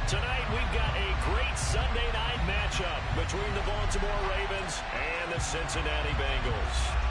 Tonight, we've got a great Sunday night matchup between the Baltimore Ravens and the Cincinnati Bengals.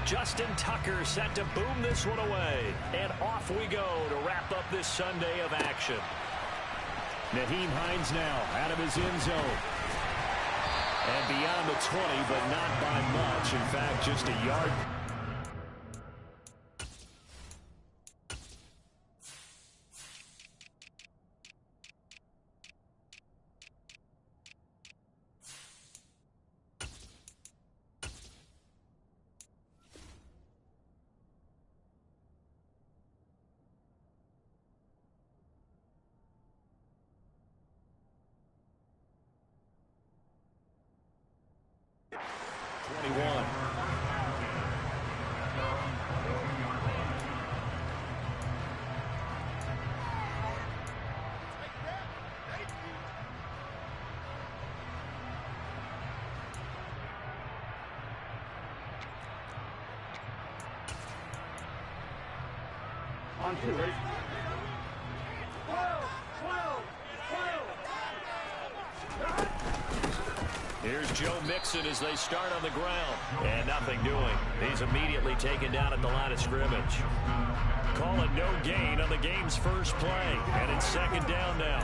Justin Tucker set to boom this one away. And off we go to wrap up this Sunday of action. Nyheim Hines now out of his end zone. And beyond the 20, but not by much. In fact, just a yard. On two, ready? Here's Joe Mixon as they start on the ground. And nothing doing. He's immediately taken down at the line of scrimmage. Call it no gain on the game's first play. And it's second down now.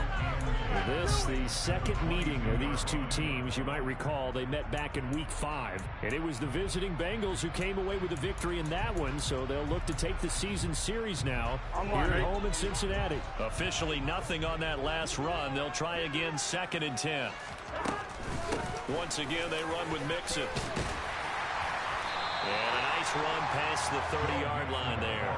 This, the second meeting of these two teams. You might recall they met back in Week 5. And it was the visiting Bengals who came away with a victory in that one. So they'll look to take the season series now here at home in Cincinnati. Officially nothing on that last run. They'll try again 2nd and 10. Once again, they run with Mixon. And a nice run past the 30-yard line there.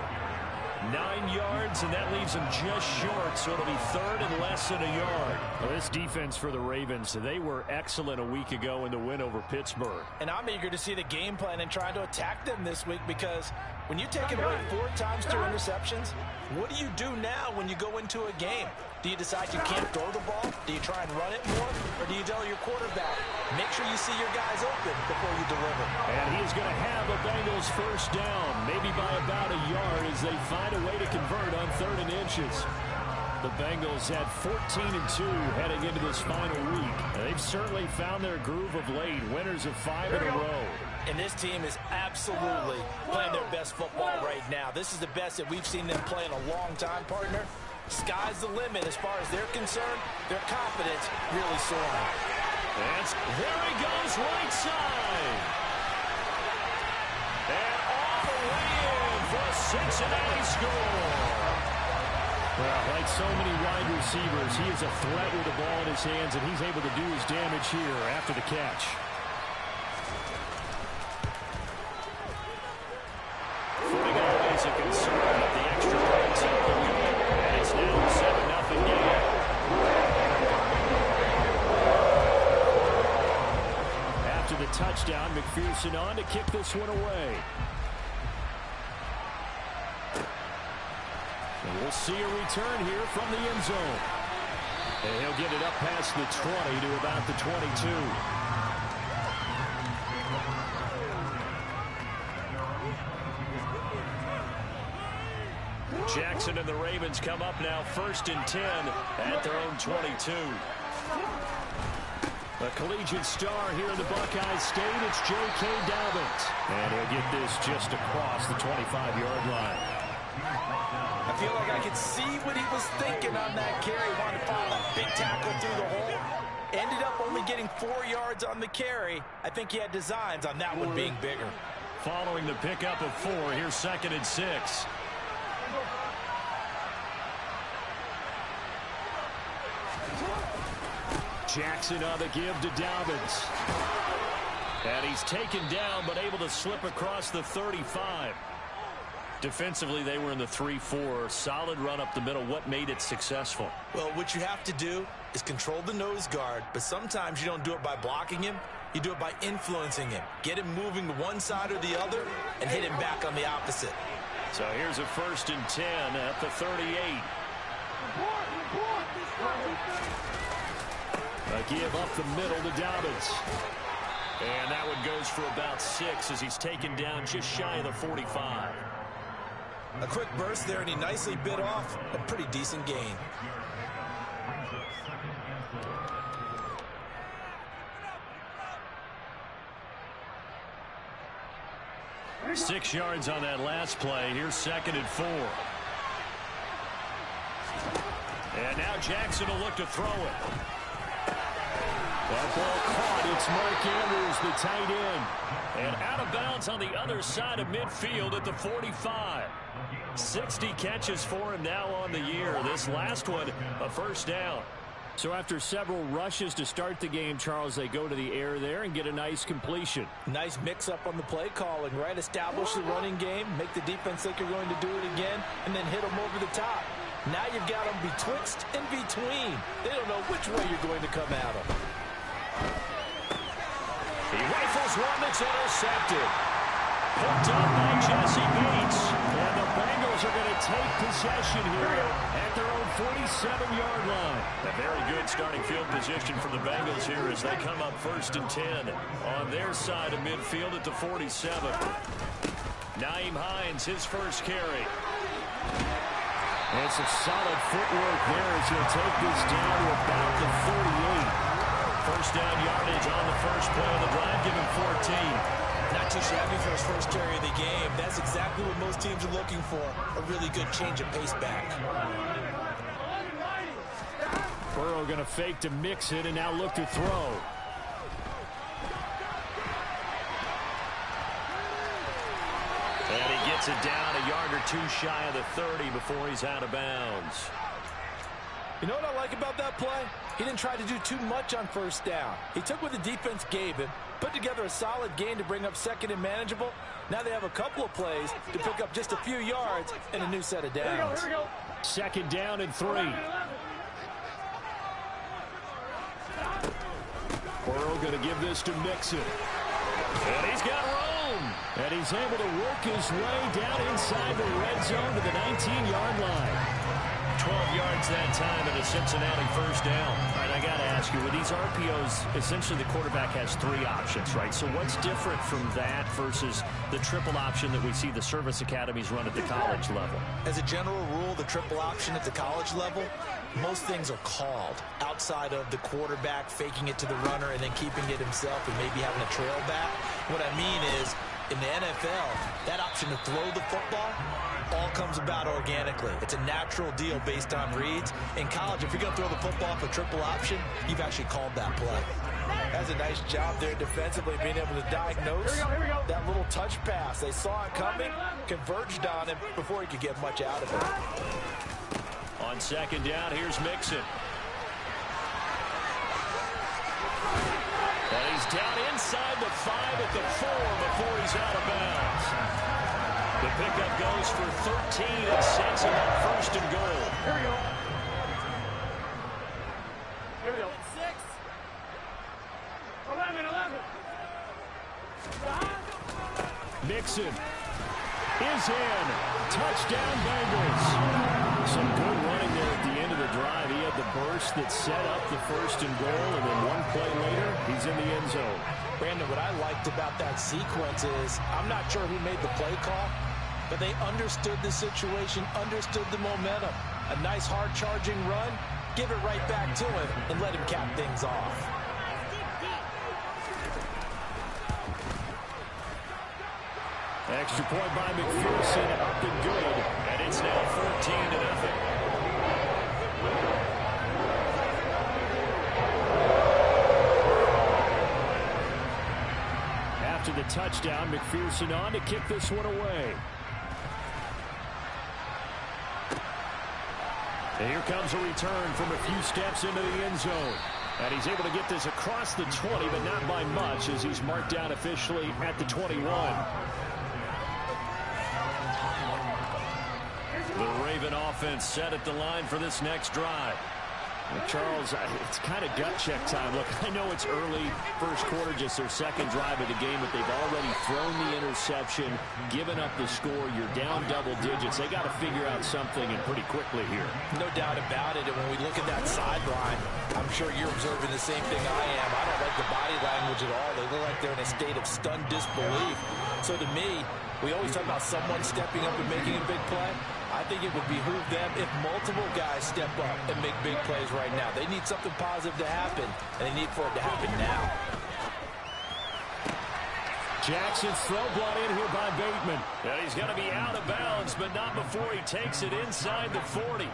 9 yards, and that leaves them just short, so it'll be third and less than a yard. Well, this defense for the Ravens, they were excellent a week ago in the win over Pittsburgh. And I'm eager to see the game plan and trying to attack them this week, because when you take it away 4 times through interceptions, what do you do now when you go into a game? Do you decide you can't throw the ball? Do you try and run it more? Or do you tell your quarterback, make sure you see your guys open before you deliver? And he is going to have the Bengals first down, maybe by about a yard as they find a way to convert on 3rd and inches. The Bengals had 14-2 heading into this final week. They've certainly found their groove of late, winners of 5 in a row. And this team is absolutely playing their best football right now. This is the best that we've seen them play in a long time, partner. Sky's the limit as far as they're concerned. Their confidence really soaring. There he goes, right side. And all the way in for Cincinnati score. Well, like so many wide receivers, he is a threat with the ball in his hands, and he's able to do his damage here after the catch. Footing always a concern of the extra points of the week. And it's now a 7-0 game. After the touchdown, McPherson on to kick this one away. And we'll see a return here from the end zone. And he'll get it up past the 20 to about the 22. Jackson and the Ravens come up now 1st and 10 at their own 22. A collegiate star here in the Buckeye State, it's J.K. Dobbins. And he'll get this just across the 25-yard line. I feel like I could see what he was thinking on that carry. Wanted to file a big tackle through the hole. Ended up only getting 4 yards on the carry. I think he had designs on that one being bigger. Following the pickup of 4, here's 2nd and 6. Jackson on the give to Dobbins. And he's taken down, but able to slip across the 35. Defensively, they were in the 3-4. Solid run up the middle. What made it successful? Well, what you have to do is control the nose guard, but sometimes you don't do it by blocking him. You do it by influencing him. Get him moving to one side or the other and hit him back on the opposite. So here's a 1st and 10 at the 38. A give up the middle to Dobbins. And that one goes for about 6 as he's taken down just shy of the 45. A quick burst there, and he nicely bit off a pretty decent gain. Six yards on that last play. Here's 2nd and 4. And now Jackson will look to throw it. That ball caught. It's Mark Andrews, the tight end. And out of bounds on the other side of midfield at the 45. 60 catches for him now on the year. This last one, a 1st down. So after several rushes to start the game, Charles, they go to the air there and get a nice completion. Nice mix-up on the play calling, right? Establish the running game, make the defense think you're going to do it again, and then hit them over the top. Now you've got them betwixt and between. They don't know which way you're going to come at them. He rifles one that's intercepted. Hooked up by Jesse Bates. And the Bengals are going to take possession here at their own 47-yard line. A very good starting field position for the Bengals here as they come up 1st and 10 on their side of midfield at the 47. Nyheim Hines, his first carry. And some solid footwork there as he'll take this down to about the 38. 1st down yardage on the first play of the drive, give him 14. Not too shabby for his first carry of the game. That's exactly what most teams are looking for, a really good change of pace back. Burrow going to fake to mix it and now look to throw. And he gets it down a yard or 2 shy of the 30 before he's out of bounds. You know what I like about that play? He didn't try to do too much on 1st down. He took what the defense gave him, put together a solid gain to bring up 2nd and manageable. Now they have a couple of plays to pick up just a few yards and a new set of downs. Here we go. 2nd down and 3. Burrow going to give this to Mixon. And he's got room. And he's able to work his way down inside the red zone to the 19-yard line. 12 yards that time and a Cincinnati 1st down. All right, I got to ask you, with these RPOs, essentially the quarterback has 3 options, right? So what's different from that versus the triple option that we see the service academies run at the college level? As a general rule, the triple option at the college level, most things are called outside of the quarterback faking it to the runner and then keeping it himself and maybe having a trail back. What I mean is, in the NFL, that option to throw the football all comes about organically. It's a natural deal based on reads. In college, if you're going to throw the football for triple option, you've actually called that play. That's a nice job there defensively, being able to diagnose that little touch pass. They saw it coming, converged on him before he could get much out of it. On 2nd down, here's Mixon. And he's down inside the 5 at the 4 before he's out of bounds. The pickup goes for 13 and sets him up 1st and goal. Here we go. Here we go. 6. 11. Mixon is in. Touchdown Bengals. Some good running there at the end of the drive. He had the burst that set up the 1st and goal, and then one play later, he's in the end zone. Brandon, what I liked about that sequence is I'm not sure who made the play call, but they understood the situation, understood the momentum. A nice hard-charging run, give it right back to him, and let him cap things off. Extra point by McPherson, up and good, and it's now 14-0. After the touchdown, McPherson on to kick this one away. And here comes a return from a few steps into the end zone. And he's able to get this across the 20, but not by much, as he's marked down officially at the 21. The Raven offense set at the line for this next drive. Charles, it's kind of gut check time. Look, I know it's early, first quarter, just their second drive of the game, but they've already thrown the interception, given up the score. You're down double digits. They got to figure out something, and pretty quickly here. No doubt about it. And when we look at that sideline, I'm sure you're observing the same thing I am. I don't like the body language at all. They look like they're in a state of stunned disbelief. So to me, we always talk about someone stepping up and making a big play. I think it would behoove them if multiple guys step up and make big plays right now. They need something positive to happen, and they need for it to happen now. Jackson's throw brought in here by Bateman. And he's going to be out of bounds, but not before he takes it inside the 40.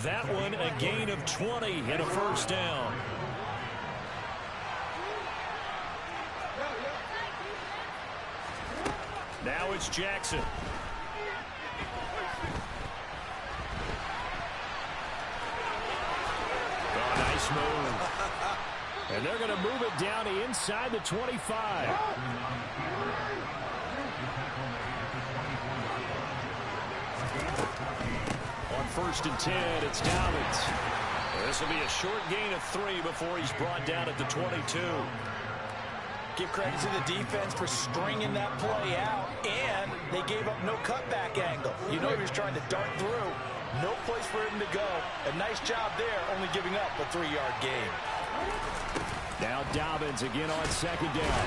That one a gain of 20 and a first down. Now it's Jackson. Oh, nice move. And they're going to move it down to inside the 25. On 1st and 10, it's Dobbins. This will be a short gain of 3 before he's brought down at the 22. Give credit to the defense for stringing that play out, and they gave up no cutback angle. You know he was trying to dart through. No place for him to go. A nice job there, only giving up a 3-yard gain. Now Dobbins again on 2nd down.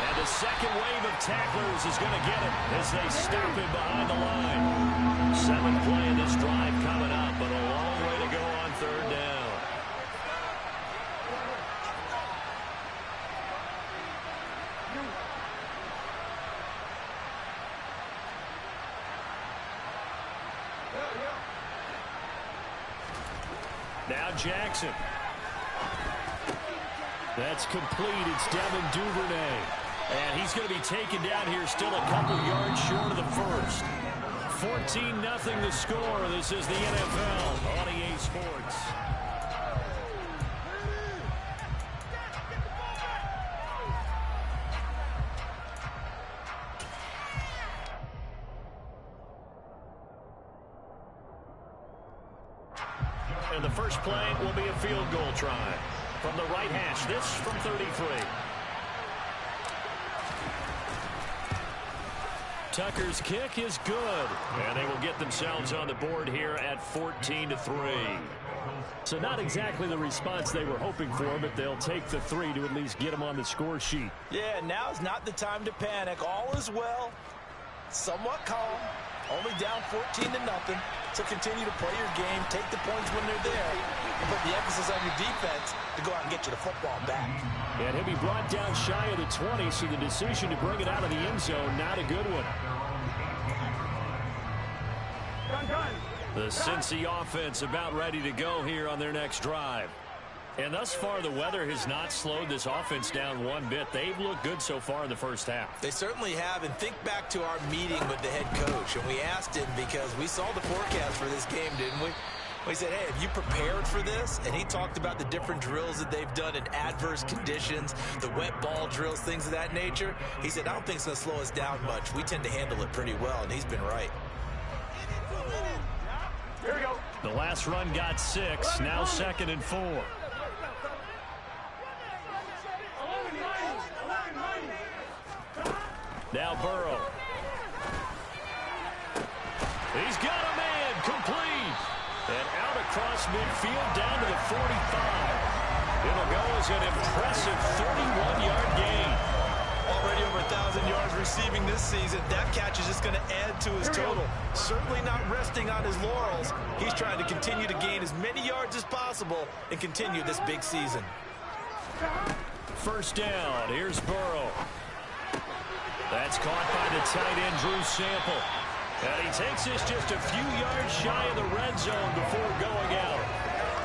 And the second wave of tacklers is going to get him as they stop him behind the line. 7th play of this drive coming up, but a long way to go on 3rd down. Now Jackson. That's complete. It's Devin Duvernay. And he's going to be taken down here still a couple yards short of the first. 14-0 the score. This is the NFL on EA Sports. And the first play will be a field goal try from the right hash. This from 33. Tucker's kick is good, and they will get themselves on the board here at 14-3. So not exactly the response they were hoping for, but they'll take the 3 to at least get them on the score sheet. Yeah, now's not the time to panic. All is well, somewhat calm, only down 14-0. So continue to play your game, take the points when they're there, and put the emphasis on your defense to go out and get you the football back. And he'll be brought down shy of the 20, so the decision to bring it out of the end zone, not a good one. The Cincy offense about ready to go here on their next drive. And thus far, the weather has not slowed this offense down one bit. They've looked good so far in the first half. They certainly have. And think back to our meeting with the head coach. And we asked him because we saw the forecast for this game, didn't we? We said, hey, have you prepared for this? And he talked about the different drills that they've done in adverse conditions, the wet ball drills, things of that nature. He said, I don't think it's going to slow us down much. We tend to handle it pretty well, and he's been right. Here we go. The last run got 6, now 2nd and 4. Now Burrow. He's got a man, complete. And out across midfield down to the 45. It'll go as an impressive 31-yard gain. Already over 1,000 yards receiving this season. That catch is just going to add to his total. Certainly not resting on his laurels. He's trying to continue to gain as many yards as possible and continue this big season. First down. Here's Burrow. That's caught by the tight end, Drew Sample. And he takes this just a few yards shy of the red zone before going out.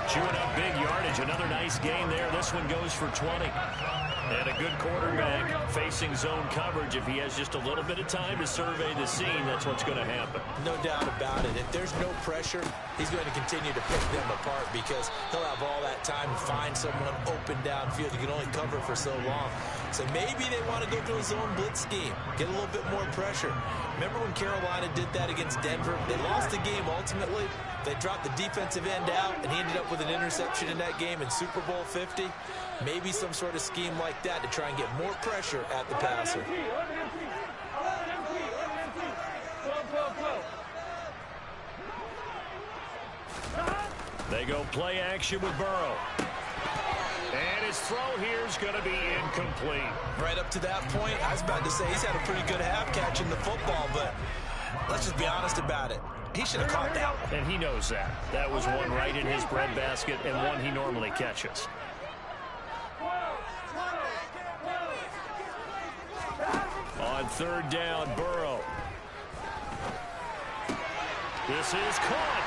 Chewing up big yardage. Another nice gain there. This one goes for 20. And a good quarterback facing zone coverage. If he has just a little bit of time to survey the scene, that's what's going to happen. No doubt about it. If there's no pressure, he's going to continue to pick them apart because he'll have all that time to find someone open downfield. You can only cover for so long. So maybe they want to go to a zone blitz scheme, get a little bit more pressure. Remember when Carolina did that against Denver? They lost the game ultimately. They dropped the defensive end out, and he ended up with an interception in that game in Super Bowl 50. Maybe some sort of scheme like that to try and get more pressure at the passer. They go play action with Burrow. And his throw here is going to be incomplete. Right up to that point, I was about to say he's had a pretty good half catching the football, but let's just be honest about it. He should have caught that one. And he knows that. That was one right in his breadbasket and one he normally catches. On third down, Burrow. This is caught.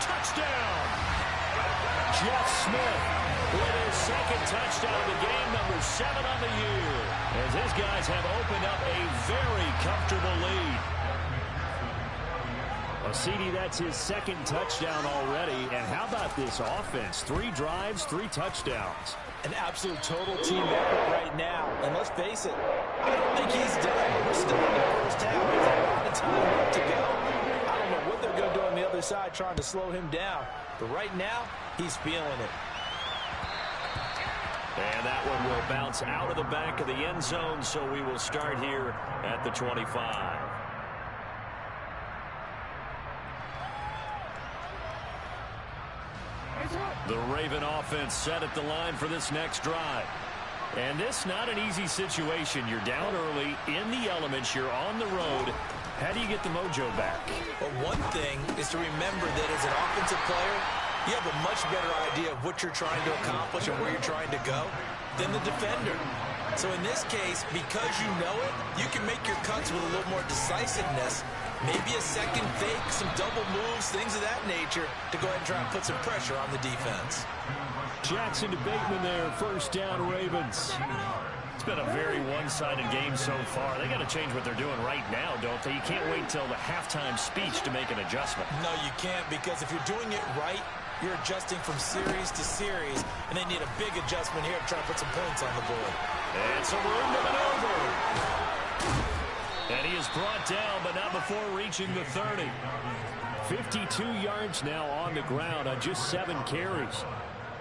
Touchdown. Jeff Smith with his second touchdown of the game, number 7 on the year, as his guys have opened up a very comfortable lead. Well, CD, that's his second touchdown already. And how about this offense? 3 drives, 3 touchdowns. An absolute total team effort right now. And let's face it, I don't think he's done. We're still in the first half. There's a lot of time left to go. I don't know what they're going to do on the other side trying to slow him down. But right now, he's feeling it. And that one will bounce out of the back of the end zone, so we will start here at the 25. The Raven offense set at the line for this next drive. And this not an easy situation. You're down early, in the elements, you're on the road. How do you get the mojo back? Well, one thing is to remember that as an offensive player, you have a much better idea of what you're trying to accomplish and where you're trying to go than the defender. So in this case, because you know it, you can make your cuts with a little more decisiveness. Maybe a second fake, some double moves, things of that nature to go ahead and try and put some pressure on the defense. Jackson to Bateman there, first down Ravens. It's been a very one-sided game so far. They got to change what they're doing right now, don't they? You can't wait till the halftime speech to make an adjustment. No, you can't, because if you're doing it right, you're adjusting from series to series, and they need a big adjustment here to try to put some points on the board. And some room to maneuver. And he is brought down, but not before reaching the 30. 52 yards now on the ground on just 7 carries.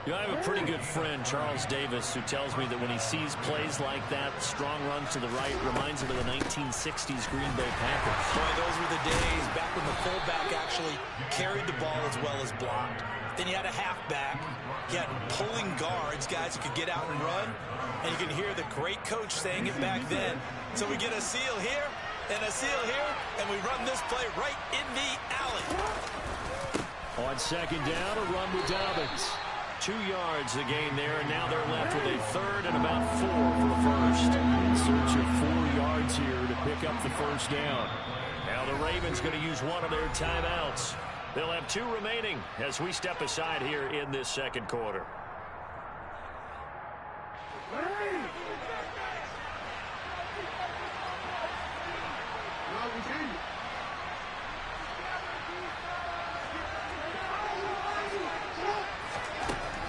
You know, I have a pretty good friend, Charles Davis, who tells me that when he sees plays like that, strong runs to the right, reminds him of the 1960s Green Bay Packers. Boy, those were the days back when the fullback actually carried the ball as well as blocked. Then you had a halfback. You had pulling guards, guys who could get out and run. And you can hear the great coach saying it back then. So we get a seal here and a seal here, and we run this play right in the alley. On second down, a run with Dobbins. 2 yards the gain there, and now they're left with a third and about 4 for the first. In search of 4 yards here to pick up the first down. Now the Ravens going to use one of their timeouts. They'll have 2 remaining as we step aside here in this second quarter.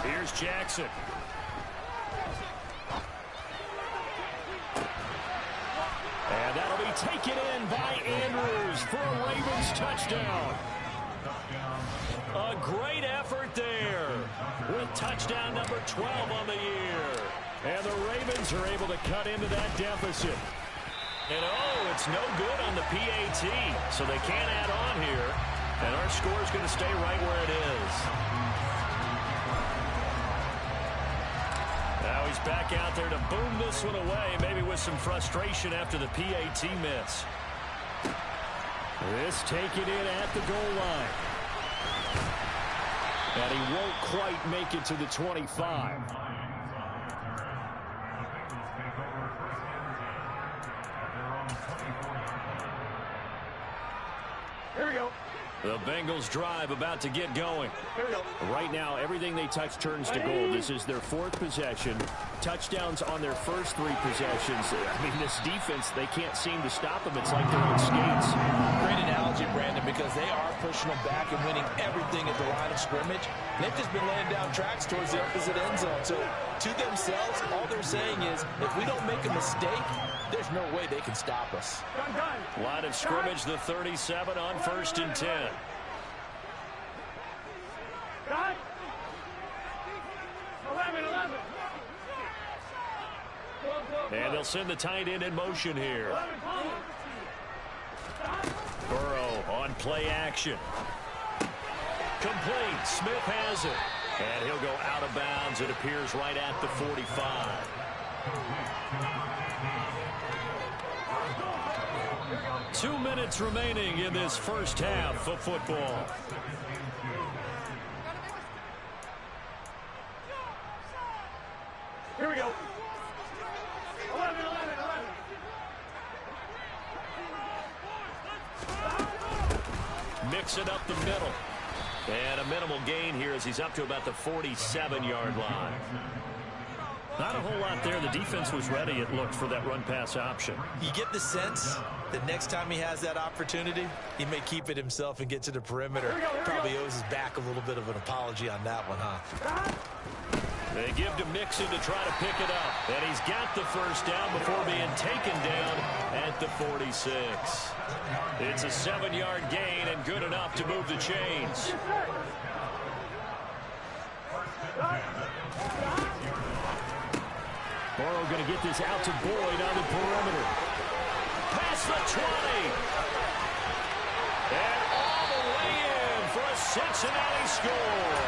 Here's Jackson. And that'll be taken in by Andrews for a Ravens touchdown. A great effort there with touchdown number 12 on the year. And the Ravens are able to cut into that deficit. And oh, it's no good on the PAT, so they can't add on here. And our score is going to stay right where it is. Now he's back out there to boom this one away, maybe with some frustration after the PAT miss. This taken in at the goal line. And he won't quite make it to the 25. Here we go. The Bengals drive about to get going. Right now, everything they touch turns to gold. This is their 4th possession. Touchdowns on their first 3 possessions. I mean, this defense, they can't seem to stop them. It's like they're on skates. Great analogy, Brandon, because they are pushing them back and winning everything at the line of scrimmage. They've just been laying down tracks towards the opposite end zone. So, to themselves, all they're saying is, if we don't make a mistake, there's no way they can stop us. Line of scrimmage, the 37 on 1st and 10. God. 11. And they'll send the tight end in motion here. Burrow on play action. Complete. Smith has it. And he'll go out of bounds. It appears right at the 45. Two minutes remaining in this first half of football. Here we go. 11. Mix it up the middle. And a minimal gain here as he's up to about the 47-yard line. Not a whole lot there. The defense was ready, it looked, for that run-pass option. You get the sense that next time he has that opportunity, he may keep it himself and get to the perimeter. Probably owes his back a little bit of an apology on that one, huh? They give to Mixon to try to pick it up. And he's got the first down before being taken down at the 46. It's a 7-yard gain and good enough to move the chains. Burrow going to get this out to Boyd on the perimeter. Past the 20. And all the way in for a Cincinnati score.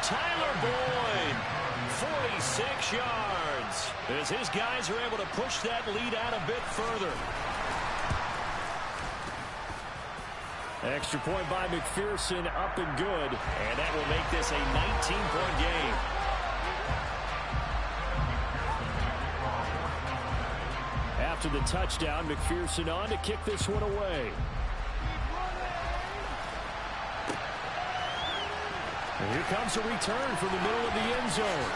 Tyler Boyd, 46 yards, as his guys are able to push that lead out a bit further. Extra point by McPherson, up and good, and that will make this a 19-point game. After the touchdown, McPherson on to kick this one away. And here comes a return from the middle of the end zone.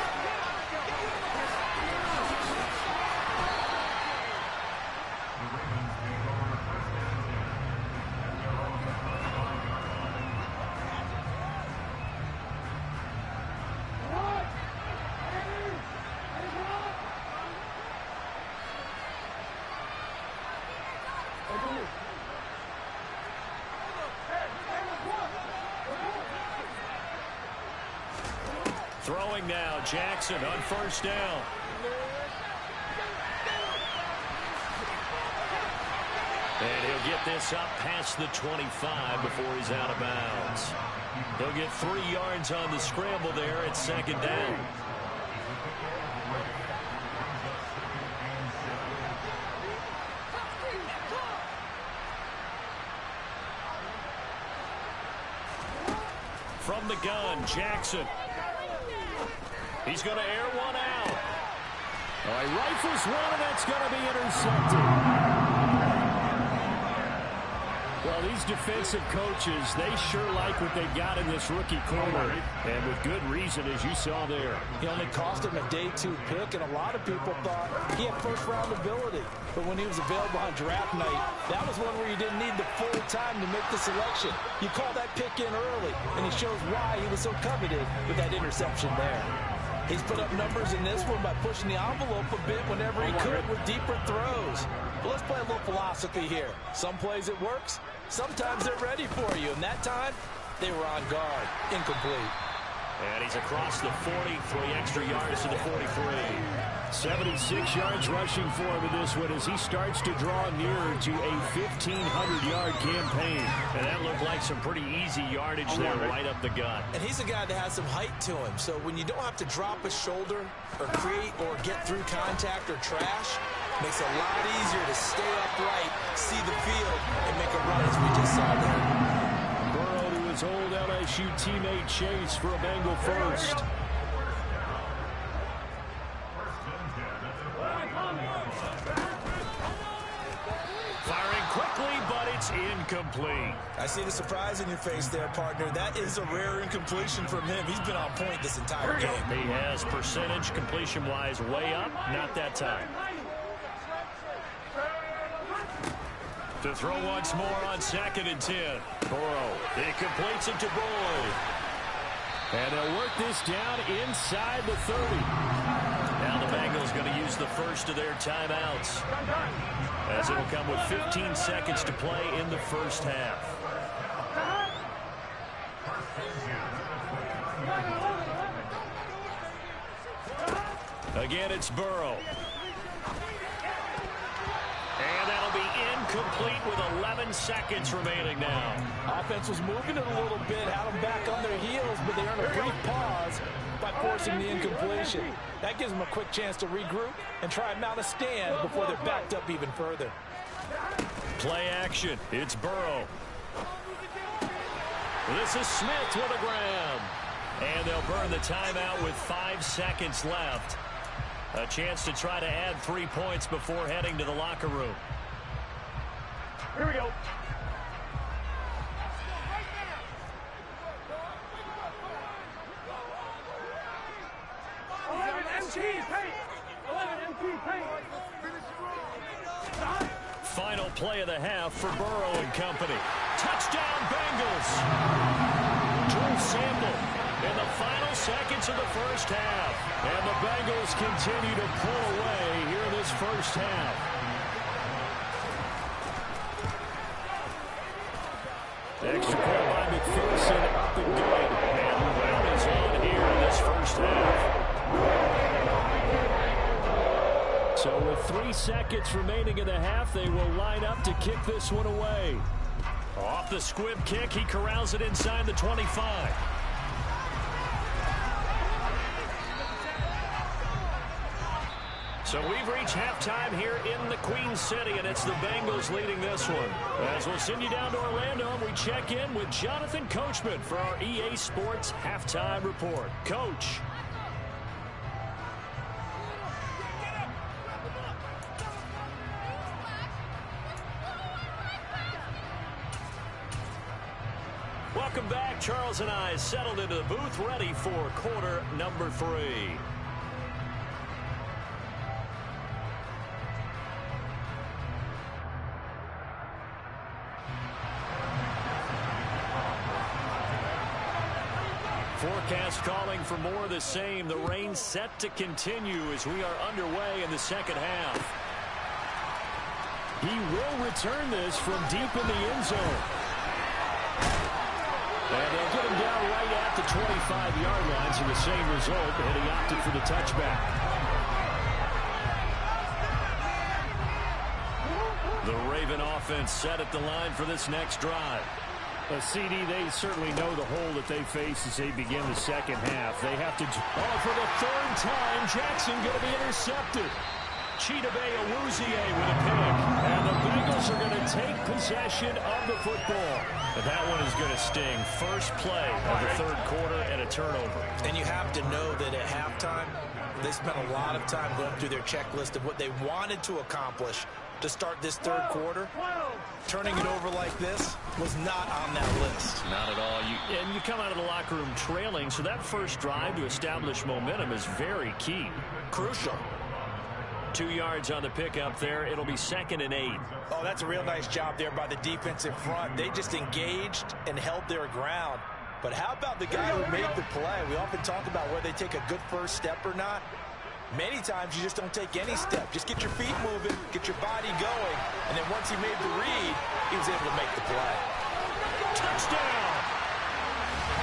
Throwing now, Jackson on first down. And he'll get this up past the 25 before he's out of bounds. He'll get 3 yards on the scramble there at second down. From the gun, Jackson. He's going to air one out. He rifles one, and that's going to be intercepted. Well, these defensive coaches, they sure like what they've got in this rookie corner. And with good reason, as you saw there. He only cost him a day 2 pick, and a lot of people thought he had first-round ability. But when he was available on draft night, that was one where you didn't need the full time to make the selection. You call that pick in early, and it shows why he was so coveted with that interception there. He's put up numbers in this one by pushing the envelope a bit whenever he could with deeper throws. But let's play a little philosophy here. Some plays it works. Sometimes they're ready for you. And that time, they were on guard. Incomplete. And he's across the 40, 3 extra yards to the 43. 76 yards rushing for him in this one as he starts to draw nearer to a 1,500-yard campaign. And that looked like some pretty easy yardage there right up the gut. And he's a guy that has some height to him. So when you don't have to drop a shoulder or create or get through contact or trash, it makes it a lot easier to stay upright, see the field, and make a run as we just saw there. Burrow to his old LSU teammate Chase for a Bengal first. Firing quickly, but it's It's incomplete. I see the surprise in your face there, partner. That is a rare incompletion from him. He's been on point this entire game. He has percentage completion-wise way up. Not that time. To throw once more on 2nd and 10. Burrow. He completes it to Boyd. And they'll work this down inside the 30. Now the Bengals going to use the first of their timeouts, as it'll come with 15 seconds to play in the first half. Again, it's Burrow. And that'll be incomplete with 11 seconds remaining now. Offense was moving it a little bit, had them back on their heels, but they earned a brief pause by forcing the incompletion. That gives them a quick chance to regroup and try and mount a stand before they're backed up even further. Play action. It's Burrow. This is Smith with a grab. And they'll burn the timeout with 5 seconds left. A chance to try to add 3 points before heading to the locker room. Here we go. Final play of the half for Burrow and company. Touchdown, Bengals. Drew Sample in the final seconds of the first half. And the Bengals continue to pull away here in this first half. Extra point by McPherson, up and good. And the round is on here in this first half. So with 3 seconds remaining in the half, they will line up to kick this one away. Off the squib kick, he corrals it inside the 25. So we've reached halftime here in the Queen City, and it's the Bengals leading this one. As we'll send you down to Orlando, and we check in with Jonathan Coachman for our EA Sports Halftime Report. Coach. Welcome back. Charles and I settled into the booth, ready for quarter number 3. Forecast calling for more of the same. The rain set to continue as we are underway in the second half. He will return this from deep in the end zone. And they'll get him down right at the 25-yard line, so the same result, and he opted for the touchback. The Raven offense set at the line for this next drive. CD, they certainly know the hole that they face as they begin the second half. They have to... Oh, for the third time, Jackson going to be intercepted. Chidobe Awuzie with a pick. And the Bengals are going to take possession of the football. But that one is going to sting. First play of the third quarter and a turnover. And you have to know that at halftime, they spent a lot of time going through their checklist of what they wanted to accomplish to start this third quarter. Turning it over like this was not on that list. Not at all. And you come out of the locker room trailing, so that first drive to establish momentum is very key. Crucial. 2 yards on the pickup there. It'll be 2nd and 8. Oh, that's a real nice job there by the defense in front. They just engaged and held their ground. But how about the guy who made the play? We often talk about whether they take a good first step or not. Many times you just don't take any step. Just get your feet moving, get your body going, and then once he made the read, he was able to make the play. Touchdown!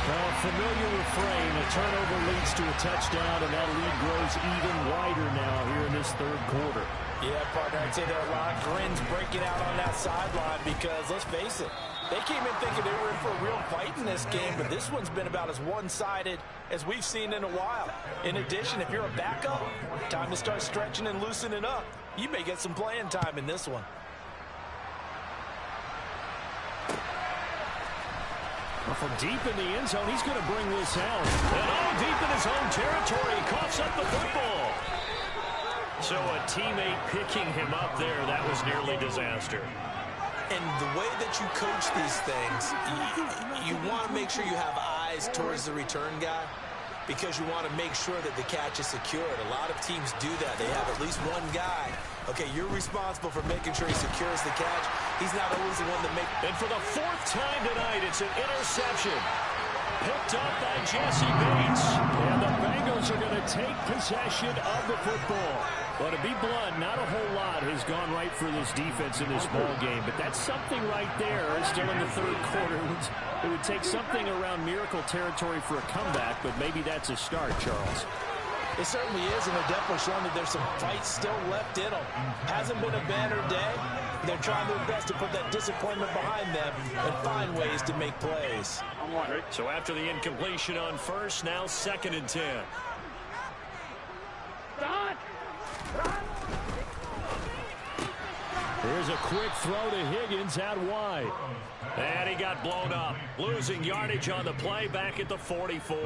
Well, a familiar refrain. A turnover leads to a touchdown, and that lead grows even wider now here in this third quarter. Yeah, partner, I'd say there are a lot of grins breaking out on that sideline because, let's face it, they came in thinking they were in for a real fight in this game, but this one's been about as one-sided as we've seen in a while. In addition, if you're a backup, time to start stretching and loosening up. You may get some playing time in this one. Well, from deep in the end zone, he's going to bring this out. And deep in his own territory, he coughs up the football. So a teammate picking him up there, that was nearly disaster. And the way that you coach these things, you want to make sure you have eyes towards the return guy because you want to make sure that the catch is secured. A lot of teams do that. They have at least one guy. Okay, you're responsible for making sure he secures the catch. He's not always the one to make. And for the 4th time tonight, it's an interception. Picked up by Jesse Bates. And the Bengals are going to take possession of the football. Well, to be blunt, not a whole lot has gone right for this defense in this ball game, but that's something right there. Still in the 3rd quarter. It would take something around miracle territory for a comeback, but maybe that's a start, Charles. It certainly is, and they're definitely showing that there's some fight still left in them. Hasn't been a banner day. They're trying their best to put that disappointment behind them and find ways to make plays. So after the incompletion on first, now 2nd and 10. Here's a quick throw to Higgins out wide. And he got blown up. Losing yardage on the play back at the 44.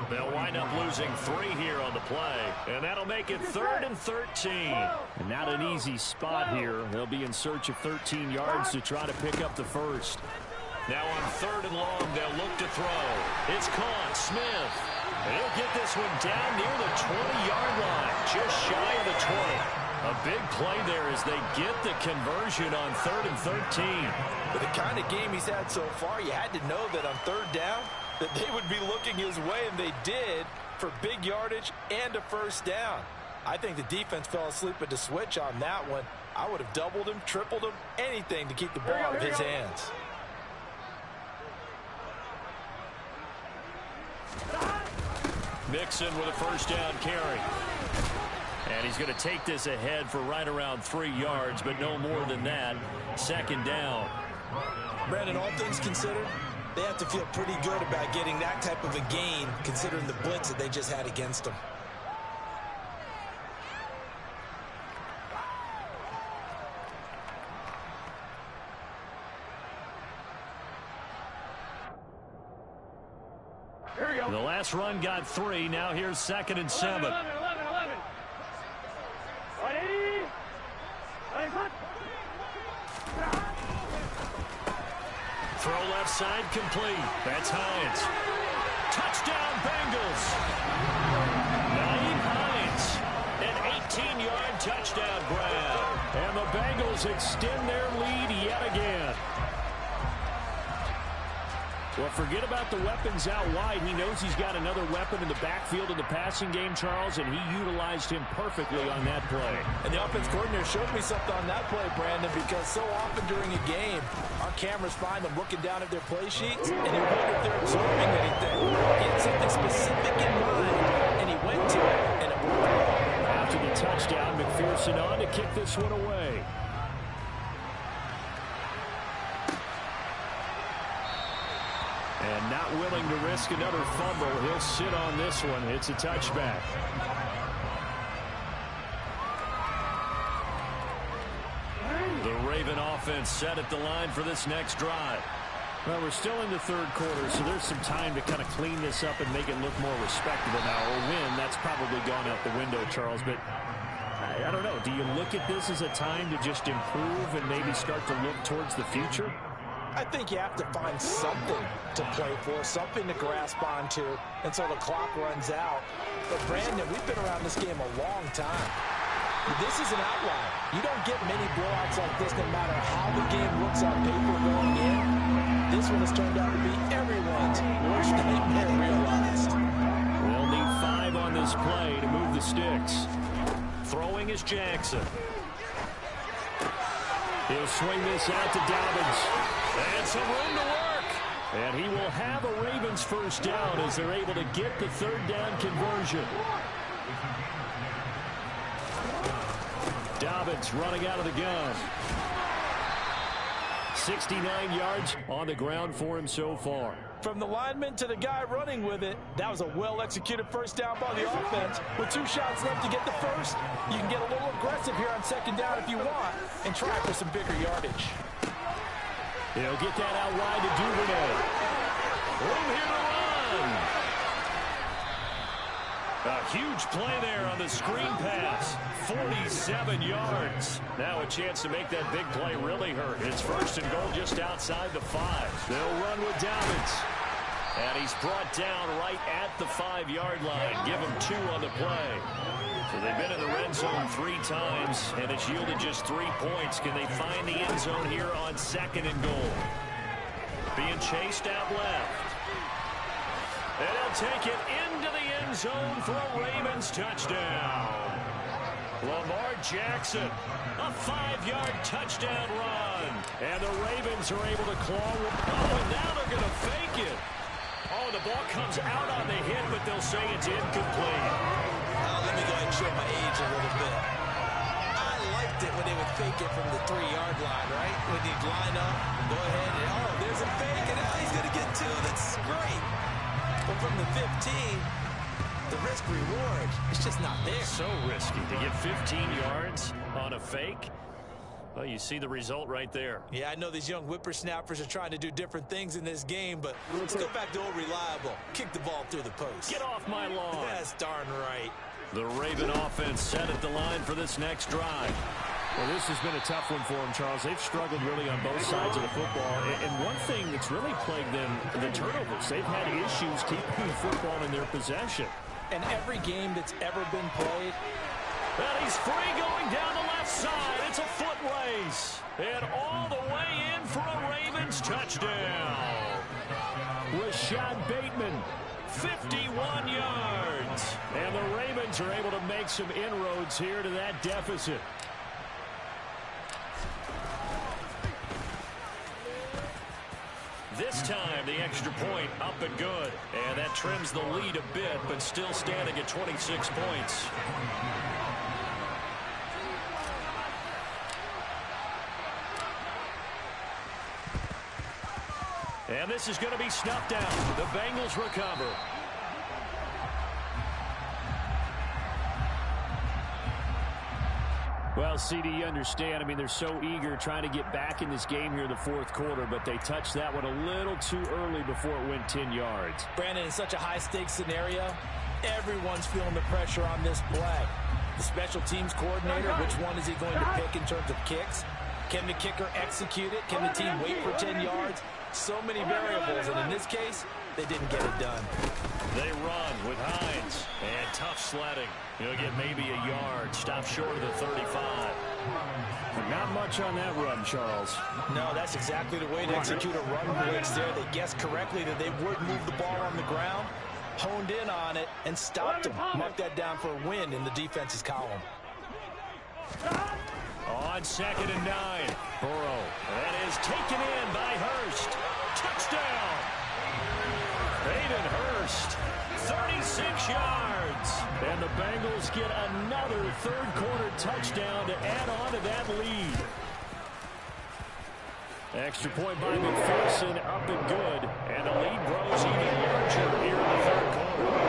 They'll wind up losing 3 here on the play. And that'll make it 3rd and 13. And not an easy spot here. They'll be in search of 13 yards to try to pick up the first. Now on 3rd and long, they'll look to throw. It's caught. Smith. And he'll get this one down near the 20-yard line. Just shy of the 20. A big play there as they get the conversion on 3rd and 13. With the kind of game he's had so far, you had to know that on 3rd down that they would be looking his way, and they did for big yardage and a first down. I think the defense fell asleep at the switch on that one. I would have doubled him, tripled him, anything to keep the ball out of his hands. Mixon with a first down carry. And he's going to take this ahead for right around 3 yards, but no more than that. 2nd down. Brandon, all things considered, they have to feel pretty good about getting that type of a gain, considering the blitz that they just had against them. The last run got 3. Now here's 2nd and 7. 11. Throw left side complete. That's Hines. Touchdown Bengals. Nyheim Hines. An 18-yard touchdown grab. And the Bengals extend their lead yet again. Well, forget about the weapons out wide. He knows he's got another weapon in the backfield in the passing game, Charles, and he utilized him perfectly on that play. And the offense coordinator showed me something on that play, Brandon, because so often during a game, our cameras find them looking down at their play sheets, and they wonder if they're absorbing anything. He had something specific in mind, and he went to it, and it worked. After the touchdown, McPherson on to kick this one away. And not willing to risk another fumble. He'll sit on this one. It's a touchback. The Raven offense set at the line for this next drive. Well, we're still in the 3rd quarter, so there's some time to kind of clean this up and make it look more respectable now. Or win, that's probably gone out the window, Charles. But I don't know. Do you look at this as a time to just improve and maybe start to look towards the future? I think you have to find something to play for, something to grasp onto until the clock runs out. But, Brandon, we've been around this game a long time. This is an outlier. You don't get many blowouts like this no matter how the game looks on paper going in. This one has turned out to be everyone's worst nightmare realized. They'll need 5 on this play to move the sticks. Throwing is Jackson. He'll swing this out to Dobbins. And some room to work. And he will have a Ravens first down as they're able to get the 3rd down conversion. Dobbins running out of the gun. 69 yards on the ground for him so far. From the lineman to the guy running with it, that was a well-executed first down by the offense. With 2 shots left to get the first, you can get a little aggressive here on 2nd down if you want and try for some bigger yardage. He'll get that out wide to Duvernay. Room here to run. A huge play there on the screen pass. 47 yards. Now a chance to make that big play really hurt. It's first and goal just outside the 5. They'll run with Dobbins. And he's brought down right at the 5-yard line. Give him 2 on the play. So they've been in the red zone 3 times, and it's yielded just 3 points. Can they find the end zone here on second and goal? Being chased out left. And he'll take it into the end zone for a Ravens touchdown. Lamar Jackson, a 5-yard touchdown run. And the Ravens are able to claw. Oh, and now they're going to fake it. Oh, the ball comes out on the hit, but they'll say it's incomplete. Let me go ahead and show my age a little bit. I liked it when they would fake it from the 3-yard line, right? When you'd line up, go ahead, and oh, there's a fake, and now he's going to get 2. That's great. But from the 15, the risk-reward, it's just not there. So risky to get 15 yards on a fake. Well, you see the result right there. Yeah, I know these young whippersnappers are trying to do different things in this game, but let's go back to old reliable. Kick the ball through the post. Get off my lawn. That's darn right. The Raven offense set at the line for this next drive. Well, this has been a tough one for them, Charles. They've struggled really on both sides of the football. And one thing that's really plagued them, the turnovers. They've had issues keeping the football in their possession. And every game that's ever been played, and he's free going down the left side. It's a foot race. And all the way in for a Ravens touchdown. Rashad Bateman, 51 yards. And the Ravens are able to make some inroads here to that deficit. This time, the extra point up and good. And that trims the lead a bit, but still standing at 26 points. And this is going to be snuffed out. The Bengals recover. Well, CD, you understand. I mean, they're so eager trying to get back in this game here in the 4th quarter, but they touched that one a little too early before it went 10 yards. Brandon, in such a high-stakes scenario, everyone's feeling the pressure on this play. The special teams coordinator, which one is he going to pick in terms of kicks? Can the kicker execute it? Can the team wait for 10 yards? So many variables, and in this case, they didn't get it done. They run with Hines, and tough sledding. He'll get maybe a yard, stop short of the 35. Not much on that run, Charles. No, that's exactly the way to execute a run blitz there. They guessed correctly that they would move the ball on the ground, honed in on it, and stopped him. Mark that down for a win in the defense's column. On 2nd and 9, Burrow. That is taken in by Hurst. Touchdown! Hayden Hurst, 36 yards. And the Bengals get another 3rd quarter touchdown to add on to that lead. Extra point by McPherson, up and good. And the lead grows even larger here in the 3rd quarter.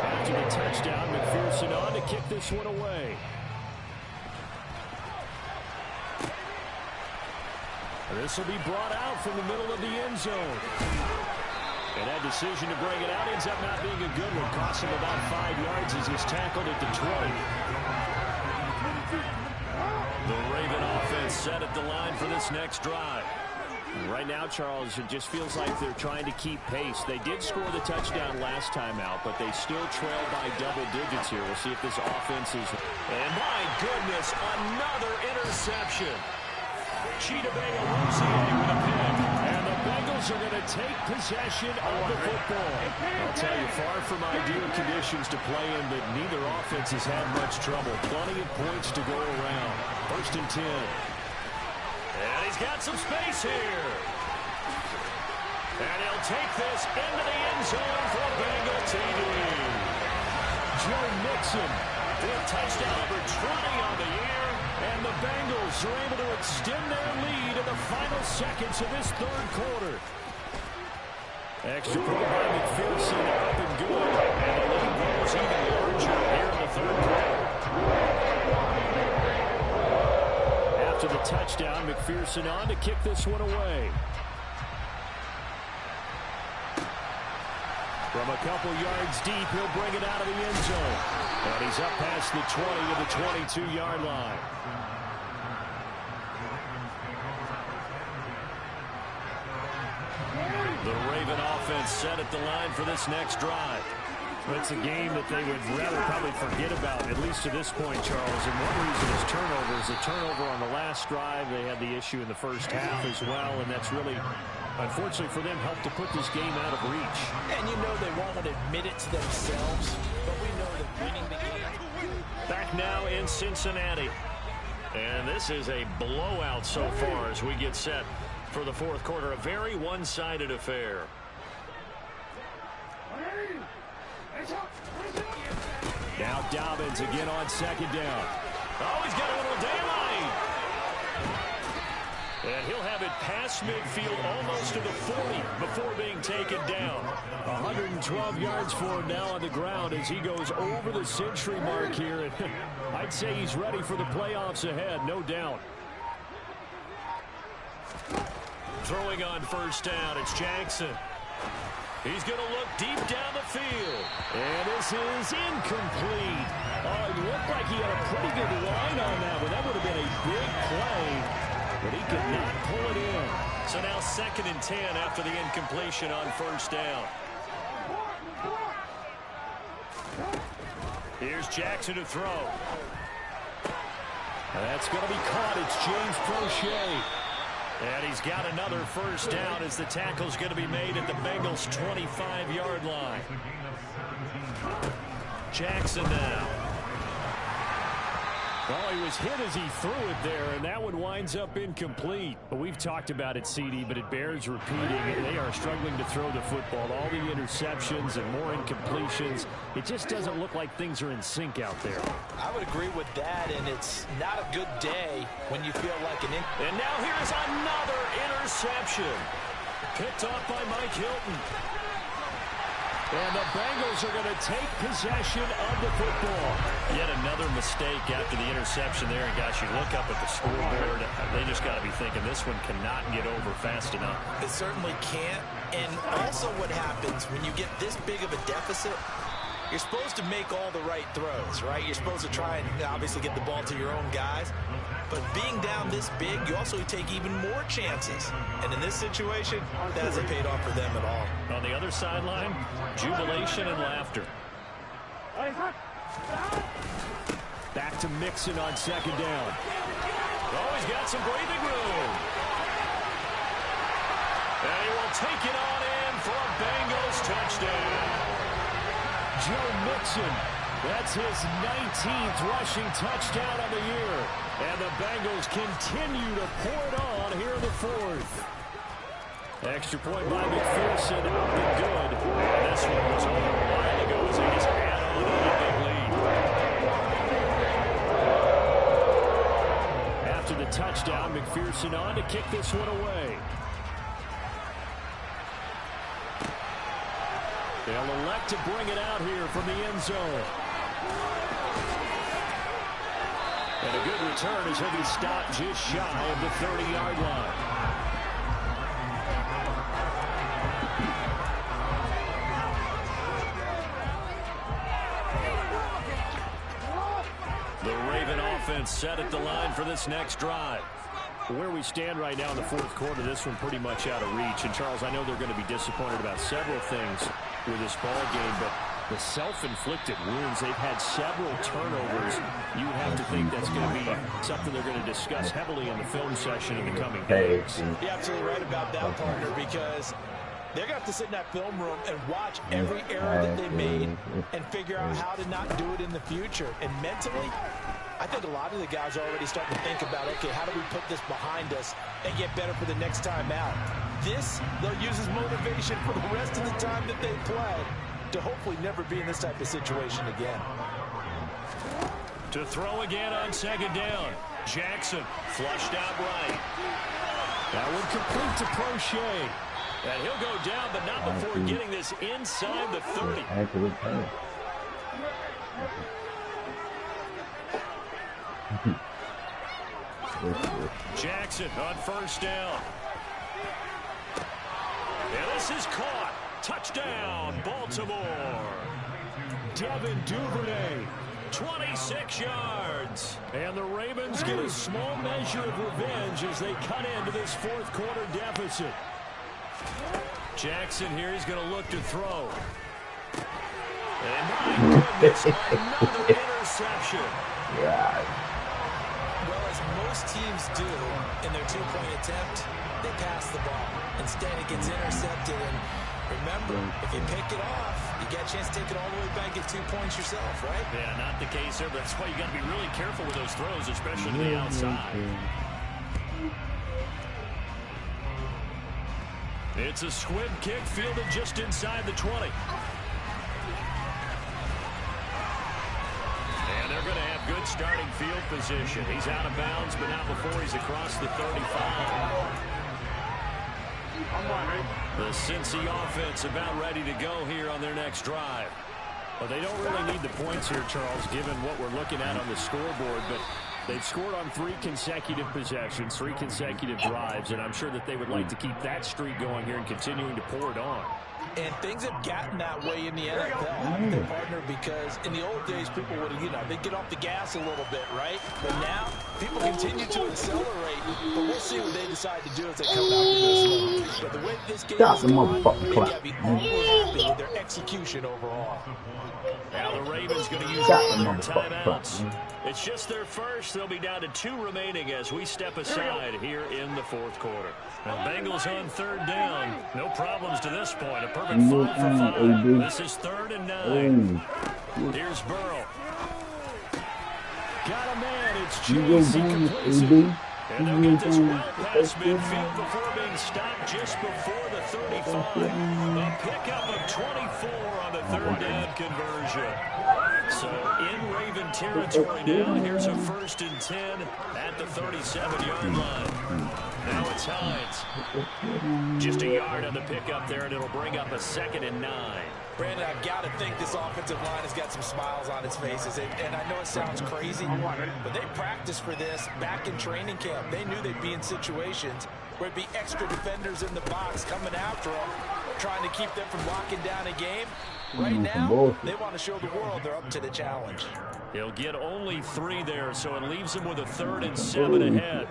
After the touchdown, McPherson on to kick this one away. This will be brought out from the middle of the end zone. And that decision to bring it out ends up not being a good one. Costs him about 5 yards as he's tackled at the 20. The Raven offense set at the line for this next drive. Right now, Charles, it just feels like they're trying to keep pace. They did score the touchdown last time out, but they still trail by double digits here. We'll see if this offense is... And my goodness, another interception. Cheetah Bay with a pick. And the Bengals are going to take possession of the football. I'll tell you, far from ideal conditions to play in, but neither offense has had much trouble. Plenty of points to go around. 1st and 10. And he's got some space here. And he'll take this into the end zone for a Bengal TD. Joe Mixon. With touchdown number 20 on the year. And the Bengals are able to extend their lead in the final seconds of this 3rd quarter. Extra point by McPherson, up and good. And the lead grows even larger here in the 3rd quarter. After the touchdown, McPherson on to kick this one away. From a couple yards deep, he'll bring it out of the end zone. And he's up past the 20 to the 22-yard line. The Raven offense set at the line for this next drive. It's a game that they would rather probably forget about, at least to this point, Charles. And one reason is turnovers. The turnover on the last drive, they had the issue in the first half as well, and that's really, unfortunately for them, helped to put this game out of reach. And you know they won't admit it to themselves, but we know that winning the game. Back now in Cincinnati. And this is a blowout so far as we get set for the fourth quarter. A very one-sided affair. Now Dobbins again on second down. Oh, he's got a little daylight. And he'll have it past midfield almost to the 40 before being taken down. 112 yards for him now on the ground as he goes over the century mark here. And I'd say he's ready for the playoffs ahead, no doubt. Throwing on first down, it's Jackson. He's going to look deep down the field. And this is incomplete. Oh, it looked like he had a pretty good line on that one. That would have been a big play, but he could not pull it in. So now 2nd and 10 after the incompletion on first down. Here's Jackson to throw. That's going to be caught. It's James Prochet. And he's got another first down as the tackle's going to be made at the Bengals' 25-yard line. Jackson now. Well, he was hit as he threw it there, and that one winds up incomplete. But we've talked about it, CD, but it bears repeating. They are struggling to throw the football. All the interceptions and more incompletions. It just doesn't look like things are in sync out there. I would agree with that, and it's not a good day when you feel like an... And now here's another interception. Picked off by Mike Hilton. And the Bengals are going to take possession of the football. Yet another mistake after the interception there. And, gosh, you look up at the scoreboard. They just got to be thinking this one cannot get over fast enough. It certainly can't. And also what happens when you get this big of a deficit, you're supposed to make all the right throws, right? You're supposed to try and obviously get the ball to your own guys. But being down this big, you also take even more chances. And in this situation, that hasn't paid off for them at all. On the other sideline, jubilation and laughter. Back to Mixon on second down. Oh, he's got some breathing room. And he will take it on in for a Bengals touchdown. Joe Mixon, that's his 19th rushing touchdown of the year. And the Bengals continue to pour it on here in the fourth. Extra point by McPherson, up and good. And this one was over a while ago as they just add on to the big lead. After the touchdown, McPherson on to kick this one away. They'll elect to bring it out here from the end zone. And a good return as he'll be stopped just shy of the 30-yard line. The Raven offense set at the line for this next drive. Where we stand right now in the fourth quarter, this one pretty much out of reach. And, Charles, I know they're going to be disappointed about several things with this ball game, but the self-inflicted wounds, they've had several turnovers. You would have to think that's going to be something they're going to discuss heavily in the film session in the coming days. You're absolutely right about that, partner, because they're going to have to sit in that film room and watch every error that they made and figure out how to not do it in the future. And mentally, I think a lot of the guys are already starting to think about, okay, how do we put this behind us and get better for the next time out? This, they'll use as motivation for the rest of the time that they play to hopefully never be in this type of situation again. To throw again on second down. Jackson flushed out right. That one complete to Prochet. And he'll go down, but not before getting this inside the 30. Jackson on first down. And this is caught. Touchdown, Baltimore. Devin Duvernay. 26 yards. And the Ravens get a small measure of revenge as they cut into this fourth quarter deficit. Jackson here, he's going to look to throw. And my goodness, another interception. Yeah. Well, as most teams do in their two-point attempt, they pass the ball. Instead, it gets intercepted. And remember, if you pick it off, you get a chance to take it all the way back, get 2 points yourself, right? Yeah, not the case there, but that's why you got to be really careful with those throws, especially to the outside. It's a squib kick fielded just inside the 20. And they're going to have good starting field position. He's out of bounds, but not before he's across the 35. The Cincy offense about ready to go here on their next drive. Well, they don't really need the points here, Charles, given what we're looking at on the scoreboard, but they've scored on 3 consecutive possessions, 3 consecutive drives, and I'm sure that they would like to keep that streak going here and continuing to pour it on. And things have gotten that way in the NFL, haven't they, partner? Because in the old days, people would, they'd get off the gas a little bit, right? But now, people continue to accelerate. But we'll see what they decide to do as they come back to this one. But the way this game is going, they got to be almost happy with their execution overall. Now the Ravens going to use all of their timeouts. It's just their first. They'll be down to 2 remaining as we step aside here in the fourth quarter. Now Bengals on 3rd down. No problems to this point. A perfect 5 for 5. This is 3rd and 9. Here's Burrow. Got a man. It's Chase. He completes it. And they'll get this well past midfield before being stopped just before the 35. A pickup of 24 on the 3rd down conversion. So in Raven territory now. Here's a 1st and 10 at the 37-yard line. Now it's Hines. Just a yard on the pickup there, and it'll bring up a 2nd and 9. Brandon, I've got to think this offensive line has got some smiles on its faces. And I know it sounds crazy, but they practiced for this back in training camp. They knew they'd be in situations where it'd be extra defenders in the box coming after them, trying to keep them from locking down a game. Right now, they want to show the world they're up to the challenge. He'll get only 3 there, so it leaves him with a 3rd and 7 ahead.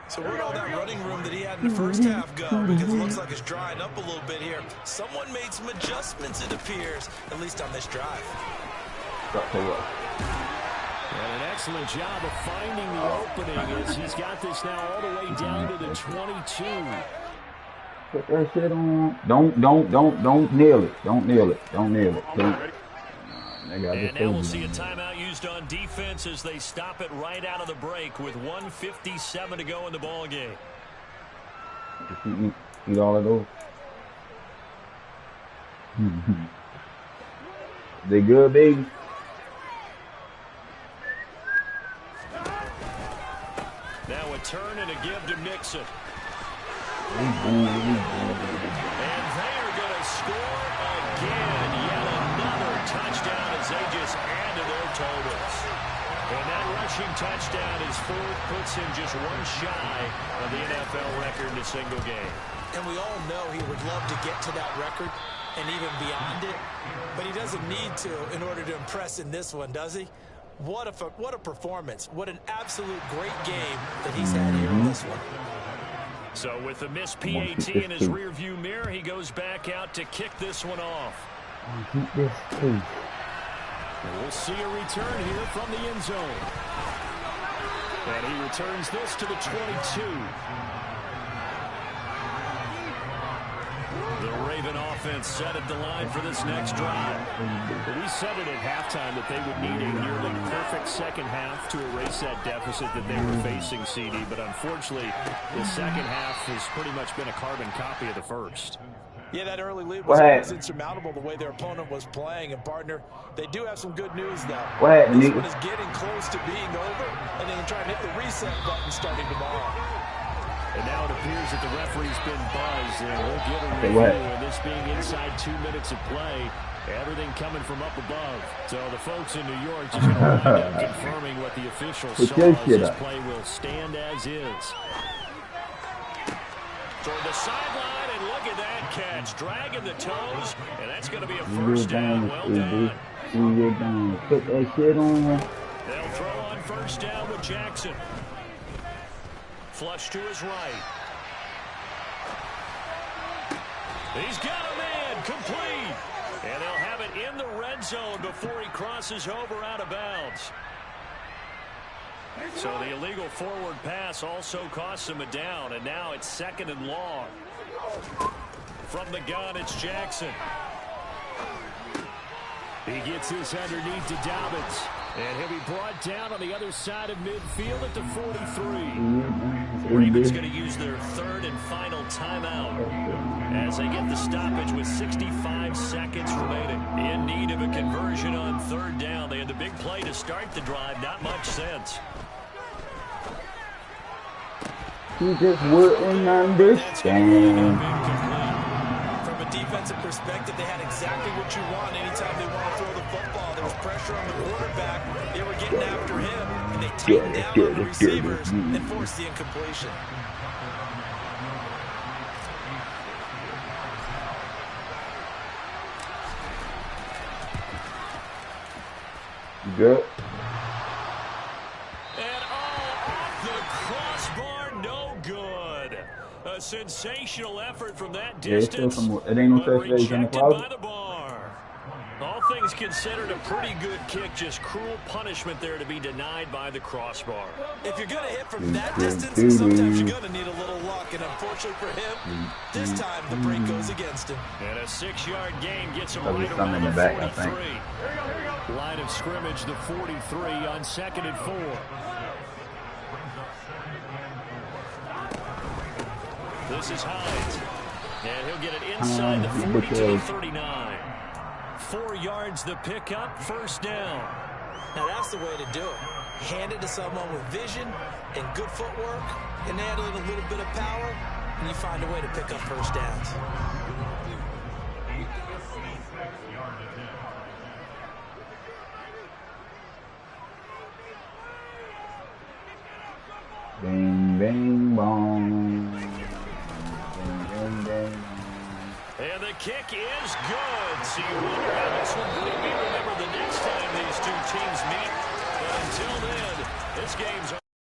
So where'd all that running room that he had in the first half go? Because it looks like it's drying up a little bit here. Someone made some adjustments, it appears, at least on this drive. And an excellent job of finding the opening as he's got this now all the way down to the 22. Put that shit on. Don't nail it. Don't nail it. And now we'll see a timeout used on defense as they stop it right out of the break with 1:57 to go in the ball game. Eat all of those. They good, baby? Now a turn and a give to Mixon. We And they are going to score again. Yet another touchdown as they just add to their totals. And that rushing touchdown is 4th, puts him just 1 shy of the NFL record in a single game. And we all know he would love to get to that record and even beyond it, but he doesn't need to in order to impress in this one, does he? What a performance. What an absolute great game that he's had here in this one. So with the missed PAT in his rearview mirror, he goes back out to kick this one off. We'll see a return here from the end zone. And he returns this to the 22. The Raven offense set at the line for this next drive. We said it at halftime that they would need a nearly perfect second half to erase that deficit that they were facing, CD. But unfortunately, the second half has pretty much been a carbon copy of the first. Yeah, that early lead was insurmountable the way their opponent was playing. And, partner, they do have some good news, though. This one is getting close to being over, and they can try to hit the reset button starting tomorrow. And now it appears that the referee's been buzzed, and we'll get a review. And this being inside 2 minutes of play, everything coming from up above. So the folks in New York just going to wind up confirming what the officials saw as this play will stand as is. Toward the sideline, and look at that catch. Dragging the toes, and that's going to be a first down. Well done. Put that shit on. They'll throw on first down with Jackson. Flush to his right. He's got a man, complete. And they'll have it in the red zone before he crosses over out of bounds. So the illegal forward pass also costs him a down, and now it's 2nd and long. From the gun, it's Jackson. He gets this underneath to Dobbins. And he'll be brought down on the other side of midfield at the 43. Ravens going to use their 3rd and final timeout as they get the stoppage with 65 seconds remaining. In need of a conversion on 3rd down. They had the big play to start the drive. Not much sense. He just wouldn't understand. From a defensive perspective, they had exactly what you want anytime they want to throw the football. There was pressure on the quarterback. They were getting after him, and they tightened down on the receivers and forced the incompletion. Good. A sensational effort from that distance, it ain't no but such thing in the rejected closet. by the bar. All things considered, a pretty good kick. Just cruel punishment there to be denied by the crossbar. If you're going to hit from that distance, sometimes you're going to need a little luck. And unfortunately for him, this time the break goes against him. And a 6-yard gain gets him There'll be right some around in the the back, I 43. think. Line of scrimmage, the 43 on 2nd and 4. This is Hines. And he'll get it inside the 40 to the 39. 4 yards the pickup, first down. Now that's the way to do it. Hand it to someone with vision and good footwork, and add in a little bit of power, and you find a way to pick up first downs. Bing, bing, bong. And the kick is good. So you wonder how this will be remembered the next time these two teams meet. But until then, this game's